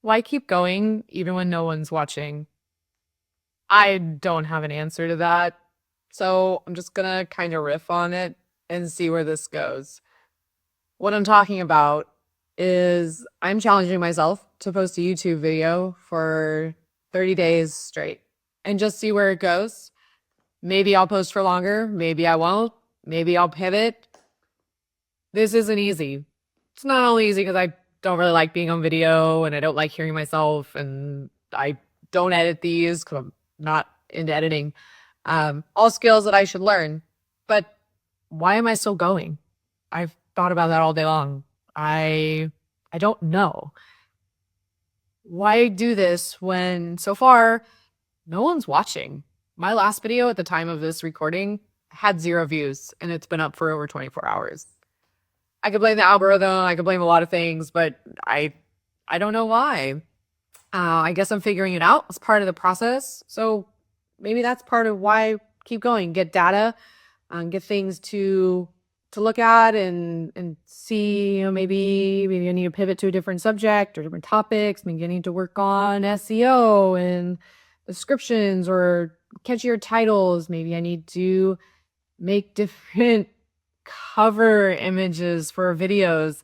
Why keep going even when no one's watching? I don't have an answer to that. So I'm just gonna kind of riff on it and see where this goes. What I'm talking about is I'm challenging myself to post a YouTube video for 30 days straight and just see where it goes. Maybe I'll post for longer, maybe I won't, maybe I'll pivot. This isn't easy. It's not only easy because I don't really like being on video and I don't like hearing myself and I don't edit these because I'm not into editing. All skills that I should learn. But why am I still going? I've thought about that all day long. I don't know. Why do this when so far no one's watching? My last video at the time of this recording had 0 views and it's been up for over 24 hours. I could blame the algorithm, I could blame a lot of things, but I don't know why. I guess I'm figuring it out. It's part of the process. So maybe that's part of why I keep going. Get data, get things to look at and see, maybe I need to pivot to a different subject or different topics. Maybe I need to work on SEO and descriptions or catchier titles. Maybe I need to make different cover images for videos.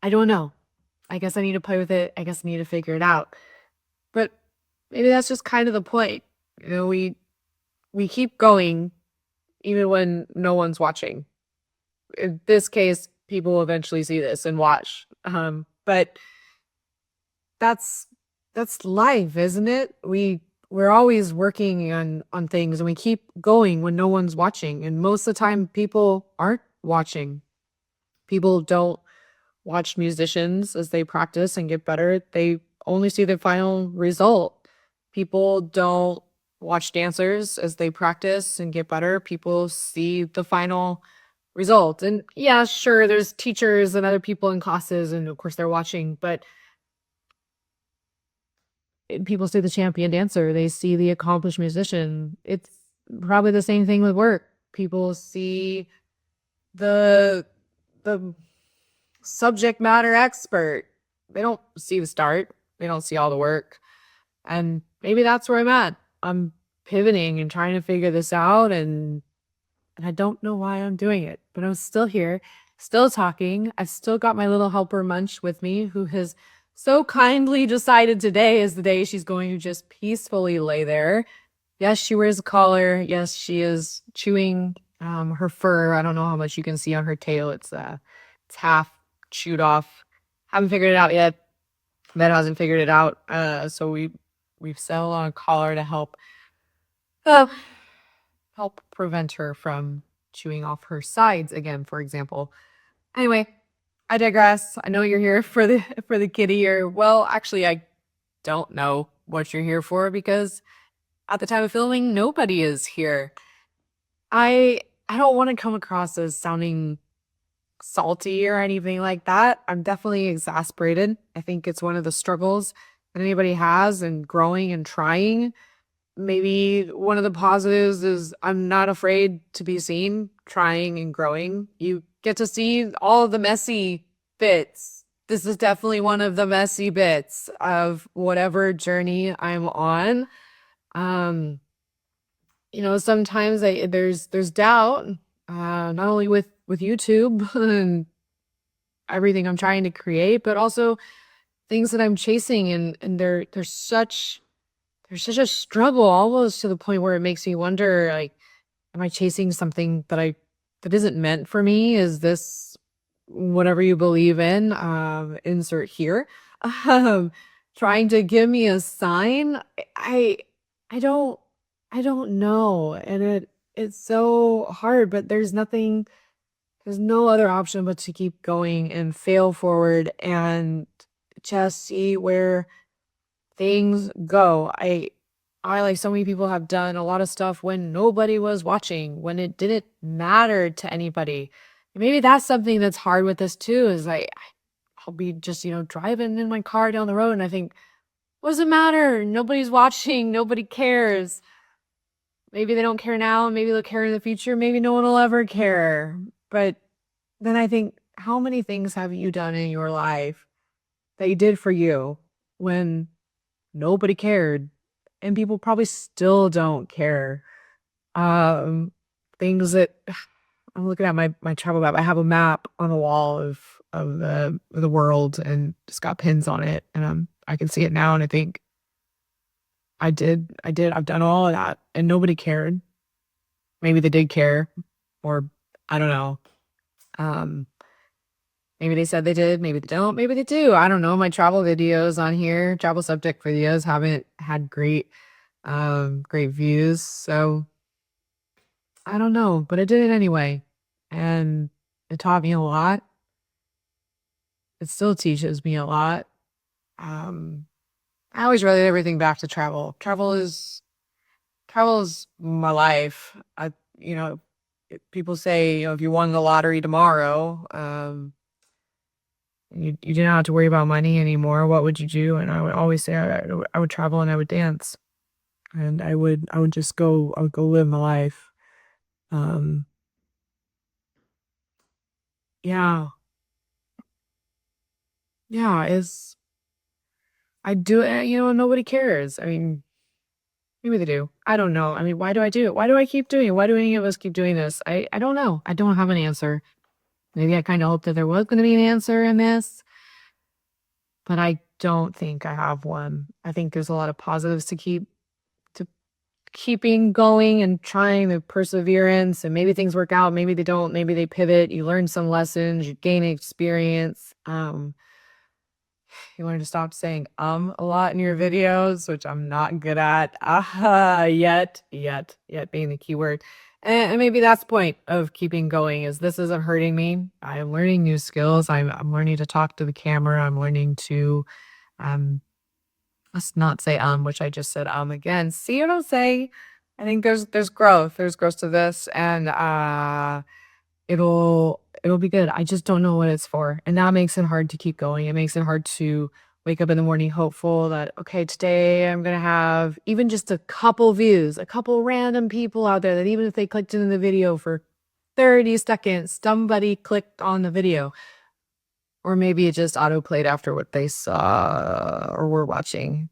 I don't know. I guess I need to play with it. I guess I need to figure it out. But maybe that's just kind of the point. We keep going even when no one's watching. In this case, people will eventually see this and watch. But that's life, isn't it? We're always working on things and we keep going when no one's watching. And most of the time people aren't watching. People don't watch musicians as they practice and get better. They only see the final result. People don't watch dancers as they practice and get better. People see the final result. And yeah, sure, there's teachers and other people in classes, and of course they're watching, but people see the champion dancer, they see the accomplished musician. It's probably the same thing with work. People see the the subject matter expert. They don't see the start. They don't see all the work. And maybe that's where I'm at. I'm pivoting and trying to figure this out and I don't know why I'm doing it, but I'm still here, still talking. I've still got my little helper Munch with me, who has so kindly decided today is the day she's going to just peacefully lay there. Yes, she wears a collar. Yes, she is chewing her fur. I don't know how much you can see on her tail. It's half chewed off. Haven't figured it out yet. Med hasn't figured it out. So we've settled on a collar to uh, help prevent her from chewing off her sides again, for example. Anyway, I digress. I know you're here for the kitty, or well, actually I don't know what you're here for because at the time of filming nobody is here. I don't want to come across as sounding salty or anything like that. I'm definitely exasperated. I think it's one of the struggles that anybody has in growing and trying. Maybe one of the positives is I'm not afraid to be seen trying and growing. You get to see all of the messy bits. This is definitely one of the messy bits of whatever journey I'm on. Um, sometimes there's doubt, not only with YouTube and everything I'm trying to create, but also things that I'm chasing, and there's such a struggle, almost to the point where it makes me wonder, like, am I chasing something that isn't meant for me? Is this whatever you believe in? Insert here. Um, Trying to give me a sign. I I don't I don't know. And it's so hard, but there's no other option but to keep going and fail forward and just see where things go. I like so many people have done a lot of stuff when nobody was watching, when it didn't matter to anybody. Maybe that's something that's hard with this too, is I'll be just, driving in my car down the road and I think, what does it matter? Nobody's watching, nobody cares. Maybe they don't care now, maybe they'll care in the future, maybe no one will ever care. But then I think, how many things have you done in your life that you did for you? when nobody cared, and people probably still don't care. Um, things that I'm looking at my travel map. I have a map on the wall of the world, and it's got pins on it, and I can see it now, and I think I've done all of that, and nobody cared. Maybe they did care, or I don't know. Um, maybe they said they did, maybe they don't, maybe they do. I don't know. My travel videos on here, travel subject videos haven't had great views. So I don't know, but I did it anyway. And it taught me a lot. It still teaches me a lot. Um, I always relate everything back to travel. Travel is my life. You know, people say, if you won the lottery tomorrow, you didn't have to worry about money anymore. What would you do? And I would always say I would travel and I would dance, and I would just I would go live my life. Um, yeah, yeah. Is I do it? Nobody cares. I mean, maybe they do. I don't know. I mean, why do I do it? Why do I keep doing it? Why do any of us keep doing this? I don't know. I don't have an answer. Maybe I kind of hoped that there was going to be an answer in this, but I don't think I have one. I think there's a lot of positives to keeping going and trying, the perseverance, and maybe things work out, maybe they don't, maybe they pivot, you learn some lessons, you gain experience. You wanted to stop saying a lot in your videos, which I'm not good at. Yet being the key word. And maybe that's the point of keeping going, is this isn't hurting me. I'm learning new skills. I'm learning to talk to the camera. I'm learning to um let's not say which I just said again. See what I'm saying? I think there's growth. There's growth to this, and it'll be good. I just don't know what it's for. And that makes it hard to keep going. It makes it hard to wake up in the morning hopeful that, okay, today I'm gonna have even just a couple views, a couple random people out there that, even if they clicked into the video for 30 seconds, somebody clicked on the video. Or maybe it just autoplayed after what they saw or were watching.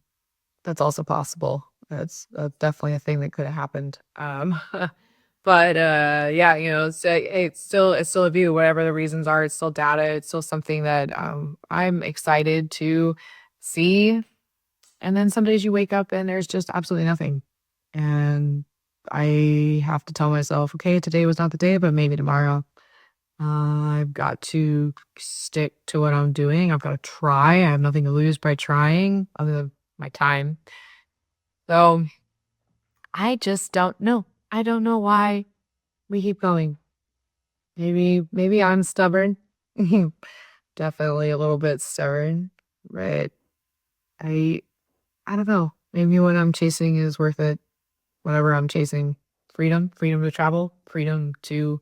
That's also possible. That's definitely a thing that could have happened. But yeah, it's still a view, whatever the reasons are. It's still data. It's still something that I'm excited to see. And then some days you wake up and there's just absolutely nothing, and I have to tell myself, okay, today was not the day, but maybe tomorrow. I've got to stick to what I'm doing. I've got to try. I have nothing to lose by trying, other than my time. So I just don't know. I don't know why we keep going. Maybe I'm stubborn. Definitely a little bit stubborn, but I I don't know. Maybe what I'm chasing is worth it. Whatever I'm chasing. Freedom to travel, freedom to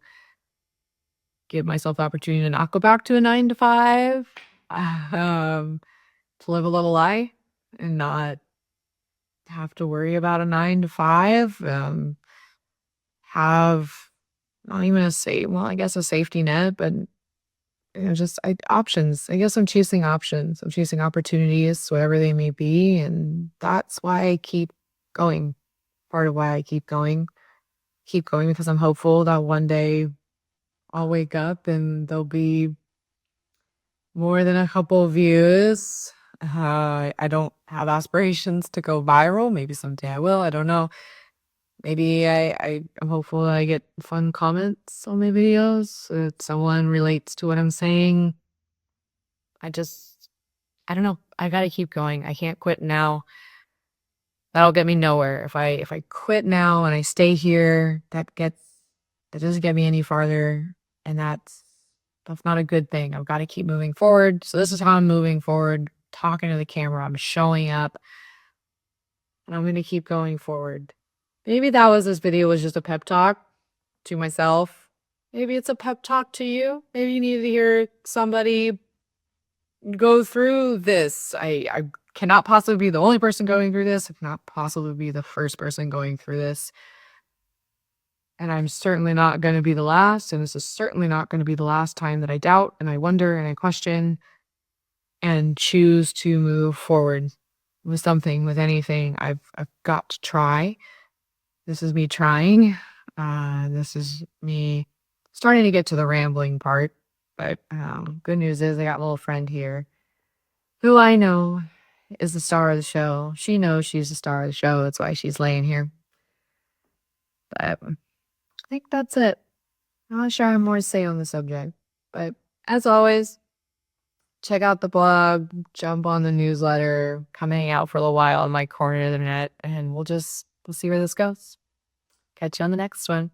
give myself the opportunity to not go back to a 9 to 5. Um, to live a little lie and not have to worry about a 9 to 5. Have not even I guess a safety net, but just options. I guess I'm chasing options. I'm chasing opportunities, whatever they may be, and that's why I keep going. Part of why I keep going. Keep going because I'm hopeful that one day I'll wake up and there'll be more than a couple views. I don't have aspirations to go viral. Maybe someday I will. I don't know. Maybe I'm hopeful that I get fun comments on my videos, that someone relates to what I'm saying. I just, I don't know. I gotta keep going. I can't quit now. That'll get me nowhere. If I quit now and I stay here, that doesn't get me any farther, and that's not a good thing. I've got to keep moving forward. So this is how I'm moving forward, talking to the camera. I'm showing up, and I'm going to keep going forward. Maybe this video was just a pep talk to myself. Maybe it's a pep talk to you. Maybe you need to hear somebody go through this. I cannot possibly be the only person going through this. I cannot possibly be the first person going through this. And I'm certainly not going to be the last. And this is certainly not going to be the last time that I doubt and I wonder and I question. and choose to move forward with something, with anything, I've got to try. This is me trying. This is me starting to get to the rambling part. But good news is I got a little friend here who I know is the star of the show. She knows she's the star of the show. That's why she's laying here. But I think that's it. I'm not sure I have more to say on the subject. But as always, check out the blog, jump on the newsletter, come hang out for a little while on my corner of the net, and we'll see where this goes. Catch you on the next one.